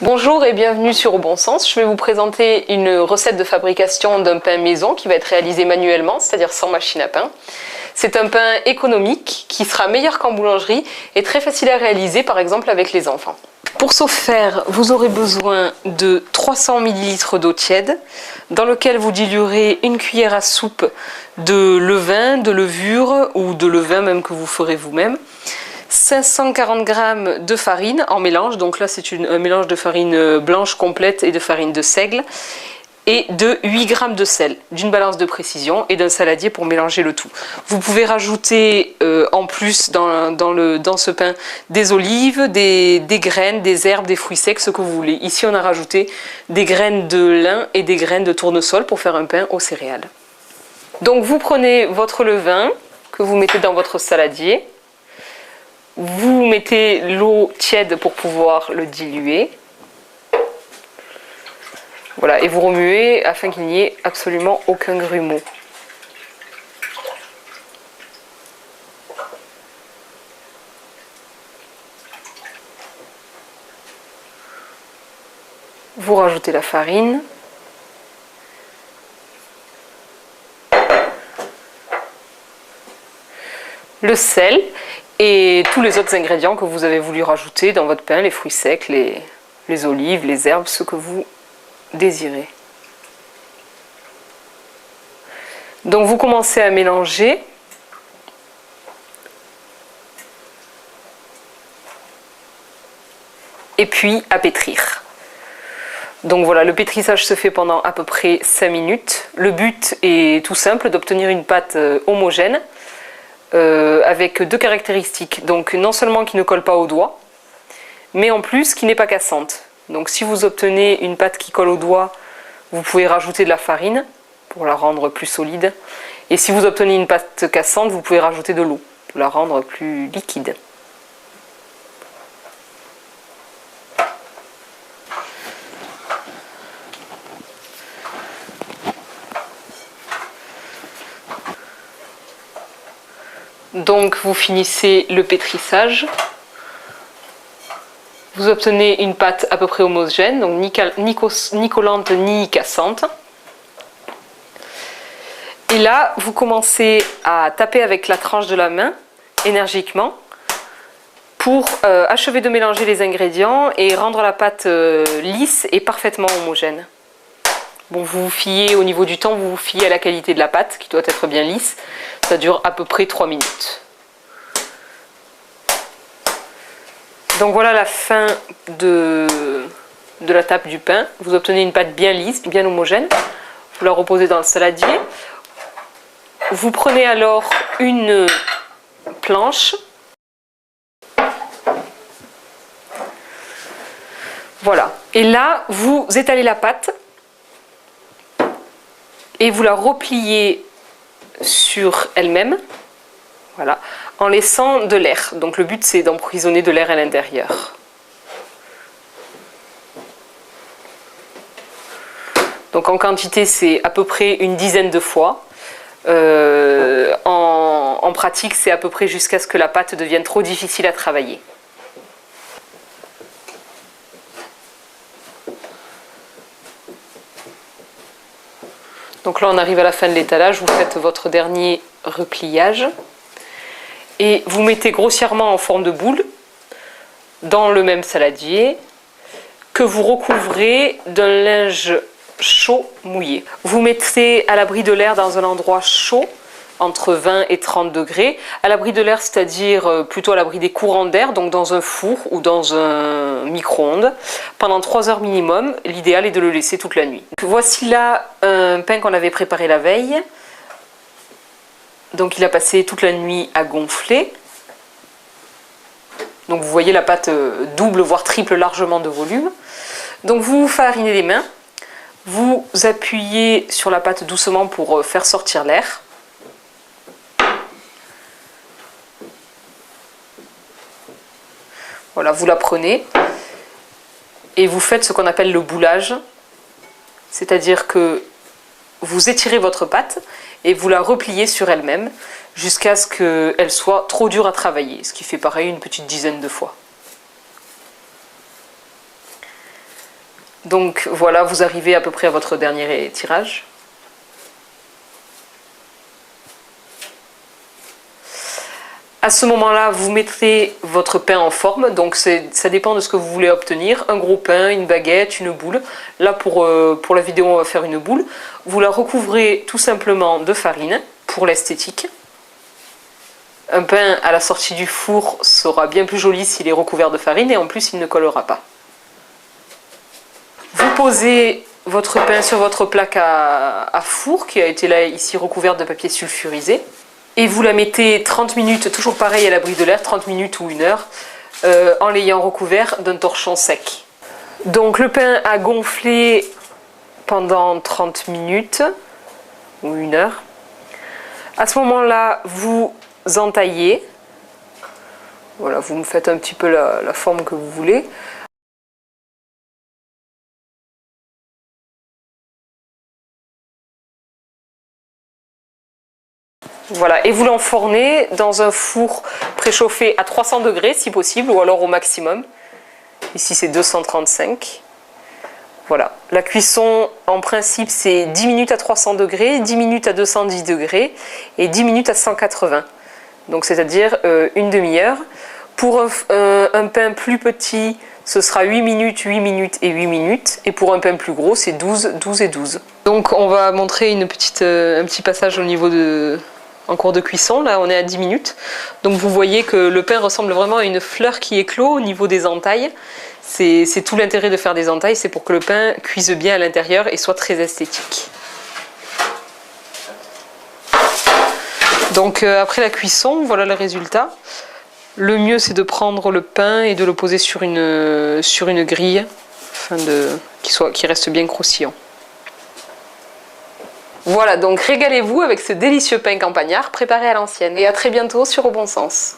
Bonjour et bienvenue sur Au Bon Sens. Je vais vous présenter une recette de fabrication d'un pain maison qui va être réalisé manuellement, c'est-à-dire sans machine à pain. C'est un pain économique qui sera meilleur qu'en boulangerie et très facile à réaliser par exemple avec les enfants. Pour ce faire, vous aurez besoin de 300 ml d'eau tiède dans lequel vous diluerez une cuillère à soupe de levain, de levure ou de levain même que vous ferez vous-même. 540 g de farine en mélange, donc là c'est un mélange de farine blanche complète et de farine de seigle, et de 8 g de sel, d'une balance de précision et d'un saladier pour mélanger le tout. Vous pouvez rajouter en plus dans ce pain des olives, des graines, des herbes, des fruits secs, ce que vous voulez. Ici on a rajouté des graines de lin et des graines de tournesol pour faire un pain aux céréales. Donc vous prenez votre levain que vous mettez dans votre saladier. Vous mettez l'eau tiède pour pouvoir le diluer. Voilà, et vous remuez afin qu'il n'y ait absolument aucun grumeau. Vous rajoutez la farine. Le sel. Et tous les autres ingrédients que vous avez voulu rajouter dans votre pain, les fruits secs, les olives, les herbes, ce que vous désirez. Donc vous commencez à mélanger. Et puis à pétrir. Donc voilà, le pétrissage se fait pendant à peu près 5 minutes. Le but est tout simple, d'obtenir une pâte homogène. Avec deux caractéristiques, donc non seulement qui ne colle pas aux doigts, mais en plus qui n'est pas cassante. Donc si vous obtenez une pâte qui colle aux doigts, vous pouvez rajouter de la farine pour la rendre plus solide. Et si vous obtenez une pâte cassante, vous pouvez rajouter de l'eau pour la rendre plus liquide. Donc vous finissez le pétrissage, vous obtenez une pâte à peu près homogène, donc ni collante ni cassante. Et là, vous commencez à taper avec la tranche de la main, énergiquement, pour achever de mélanger les ingrédients et rendre la pâte lisse et parfaitement homogène. Bon, vous vous fiez au niveau du temps, vous vous fiez à la qualité de la pâte qui doit être bien lisse. Ça dure à peu près 3 minutes. Donc voilà la fin de la tape du pain. Vous obtenez une pâte bien lisse, bien homogène. Vous la reposez dans le saladier. Vous prenez alors une planche. Voilà. Et là, vous étalez la pâte et vous la repliez sur elle-même, voilà, en laissant de l'air. Donc le but c'est d'emprisonner de l'air à l'intérieur. Donc en quantité c'est à peu près une dizaine de fois. En pratique c'est à peu près jusqu'à ce que la pâte devienne trop difficile à travailler. Donc là on arrive à la fin de l'étalage, vous faites votre dernier repliage et vous mettez grossièrement en forme de boule dans le même saladier que vous recouvrez d'un linge chaud mouillé. Vous mettez à l'abri de l'air dans un endroit chaud, entre 20 et 30 degrés. À l'abri de l'air, c'est-à-dire plutôt à l'abri des courants d'air, donc dans un four ou dans un micro-ondes, pendant 3 heures minimum. L'idéal est de le laisser toute la nuit. Voici là un pain qu'on avait préparé la veille. Donc il a passé toute la nuit à gonfler. Donc vous voyez la pâte double voire triple largement de volume. Donc vous farinez les mains. Vous appuyez sur la pâte doucement pour faire sortir l'air. Voilà, vous la prenez et vous faites ce qu'on appelle le boulage, c'est-à-dire que vous étirez votre pâte et vous la repliez sur elle-même jusqu'à ce qu'elle soit trop dure à travailler, ce qui fait pareil une petite dizaine de fois. Donc voilà, vous arrivez à peu près à votre dernier tirage. À ce moment-là, vous mettrez votre pain en forme, donc ça dépend de ce que vous voulez obtenir. Un gros pain, une baguette, une boule. Là, pour la vidéo, on va faire une boule. Vous la recouvrez tout simplement de farine pour l'esthétique. Un pain à la sortie du four sera bien plus joli s'il est recouvert de farine et en plus, il ne collera pas. Vous posez votre pain sur votre plaque à four qui a été là ici recouverte de papier sulfurisé. Et vous la mettez 30 minutes, toujours pareil à l'abri de l'air, 30 minutes ou 1 heure, en l'ayant recouvert d'un torchon sec. Donc le pain a gonflé pendant 30 minutes ou 1 heure. À ce moment-là, vous entaillez. Voilà, vous me faites un petit peu la forme que vous voulez. Voilà, et vous l'enfournez dans un four préchauffé à 300 degrés si possible, ou alors au maximum. Ici c'est 235. Voilà, la cuisson en principe c'est 10 minutes à 300 degrés, 10 minutes à 210 degrés et 10 minutes à 180. Donc c'est-à-dire une demi-heure. Pour un pain plus petit, ce sera 8 minutes, 8 minutes et 8 minutes. Et pour un pain plus gros, c'est 12, 12 et 12. Donc on va montrer un petit passage au niveau en cours de cuisson. Là, on est à 10 minutes. Donc vous voyez que le pain ressemble vraiment à une fleur qui éclot au niveau des entailles. C'est tout l'intérêt de faire des entailles, c'est pour que le pain cuise bien à l'intérieur et soit très esthétique. Donc après la cuisson, voilà le résultat. Le mieux c'est de prendre le pain et de le poser sur une grille afin qu'il reste bien croustillant. Voilà, donc régalez-vous avec ce délicieux pain campagnard préparé à l'ancienne. Et à très bientôt sur Au Bon Sens.